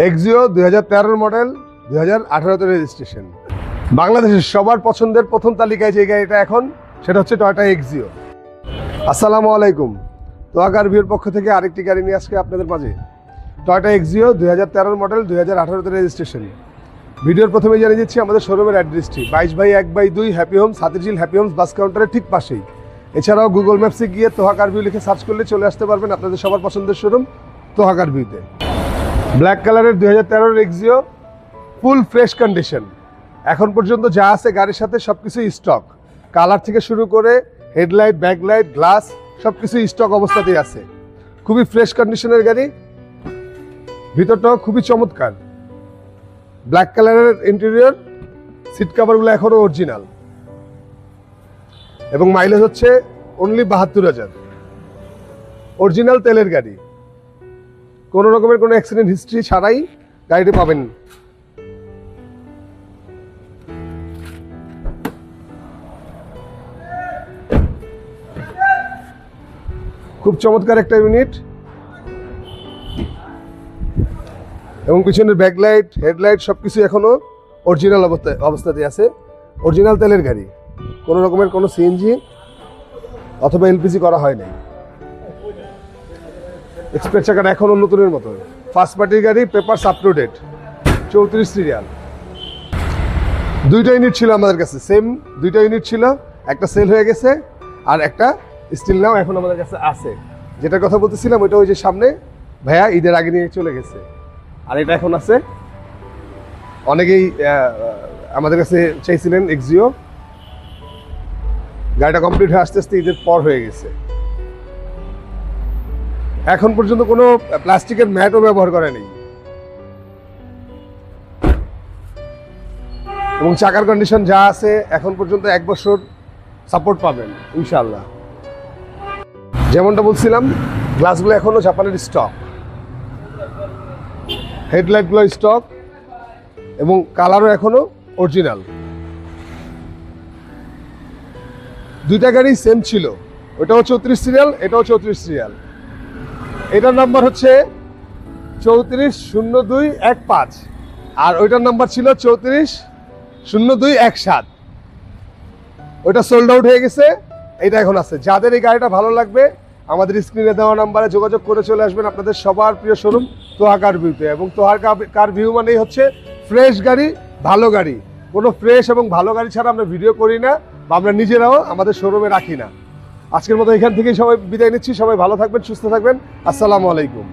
Axio 2013 model 2018 registration. বাংলাদেশের সবার পছন্দের প্রথম তালিকায় যে গাড়িটা এখন, সেটা হচ্ছে টয়োটা এক্সিও। আসসালামু আলাইকুম। তোহা কার ভিউর পক্ষ থেকে আরেকটি গাড়ি নিয়ে আজকে আপনাদের মাঝে। Toyota Axio 2013 model 2018 registration. ভিডিওর প্রথমে জানিয়ে দিচ্ছি আমাদের শোরুমের অ্যাড্রেসটি 22/1/2 happy homes, Hatirjheel happy homes bus কাউন্টারের ঠিক পাশেই। এছাড়াও গুগল ম্যাপসে গিয়ে তোহা কার ভিউ লিখে সার্চ করলে চলে আসতে পারবেন আপনাদের সবার পছন্দের শোরুম তোহা কার ভিউতে। ব্ল্যাক কালারের 2013 এক্সিও, ফুল ফ্রেশ কন্ডিশন। এখন পর্যন্ত যা আছে গাড়ির সাথে সব কিছুই স্টক। কালার থেকে শুরু করে হেডলাইট, ব্যাকলাইট, গ্লাস সব কিছুই স্টক অবস্থাতেই আছে। খুবই ফ্রেশ কন্ডিশনের গাড়ি, ভিতরটাও খুবই চমৎকার। ব্ল্যাক কালারের ইন্টেরিয়র, সিট কাভারগুলো এখনও অরিজিনাল এবং মাইলেজ হচ্ছে অনলি 72,000। অরিজিনাল তেলের গাড়ি, কোনো রকমের কোনো অ্যাক্সিডেন্ট হিস্ট্রি ছাড়াই গাড়িটি পাবেন। খুব চমৎকার একটা ইউনিট এবং পিছনের ব্যাকলাইট, হেডলাইট সবকিছু এখনো অরিজিনাল অবস্থাতে আছে। অরিজিনাল তেলের গাড়ি, কোনো রকমের কোনো সিএনজি অথবা এলপিজি করা হয় নাই। এক্সপ্রেস চাকাটা এখনো নতুনের মতো। ফার্স্ট পার্টির গাড়ি, papers up to date, 34 serial. দুইটা ইউনিট ছিল আমাদের কাছে, সেম দুইটা ইউনিট ছিল। একটা সেল হয়ে গেছে আর একটা স্টিল নাও এখন আমাদের কাছে আছে। যেটার কথা বলতেছিলাম ওইটা ওই যে সামনে ভাইয়া ঈদের আগে নিয়ে চলে গেছে, আর এটা এখন আছে। অনেকেই আমাদের কাছে চাইছিলেন এক্সিও, গাড়িটা কমপ্লিট হয়ে আস্তে আস্তে ঈদের পর হয়ে গেছে। এখন পর্যন্ত কোনো প্লাস্টিকের ম্যাটও ব্যবহার করে নেই এবং চাকার কন্ডিশন যা আছে এখন পর্যন্ত 1 বছর সাপোর্ট পাবেন ইনশাআল্লাহ। যেমনটা বলছিলাম, গ্লাসগুলো এখনো জাপানের স্টক, হেডলাইটগুলো স্টক এবং কালারও এখনো অরিজিনাল। দুইটা গাড়ি সেম ছিল, ওটাও 34 সিরিয়াল, এটাও 34 সিরিয়াল। এটার নাম্বার হচ্ছে 340215 আর ওইটার নাম্বার ছিল 340217। ওইটা সোল্ড আউট হয়ে গেছে, এটা এখন আছে। যাদের এই গাড়িটা ভালো লাগবে আমাদের স্ক্রিনে দেওয়া নাম্বারে যোগাযোগ করে চলে আসবেন আপনাদের সবার প্রিয় শোরুম তোহা কার ভিউতে। এবং তোহা কার ভিউ মানেই হচ্ছে ফ্রেশ গাড়ি, ভালো গাড়ি। কোনো ফ্রেশ এবং ভালো গাড়ি ছাড়া আমরা ভিডিও করি না বা আমরা নিজেরাও আমাদের শোরুমে রাখি না। আজকের মতো এখান থেকেই সবাই বিদায় নিচ্ছি। সবাই ভালো থাকবেন, সুস্থ থাকবেন। আসসালামু আলাইকুম।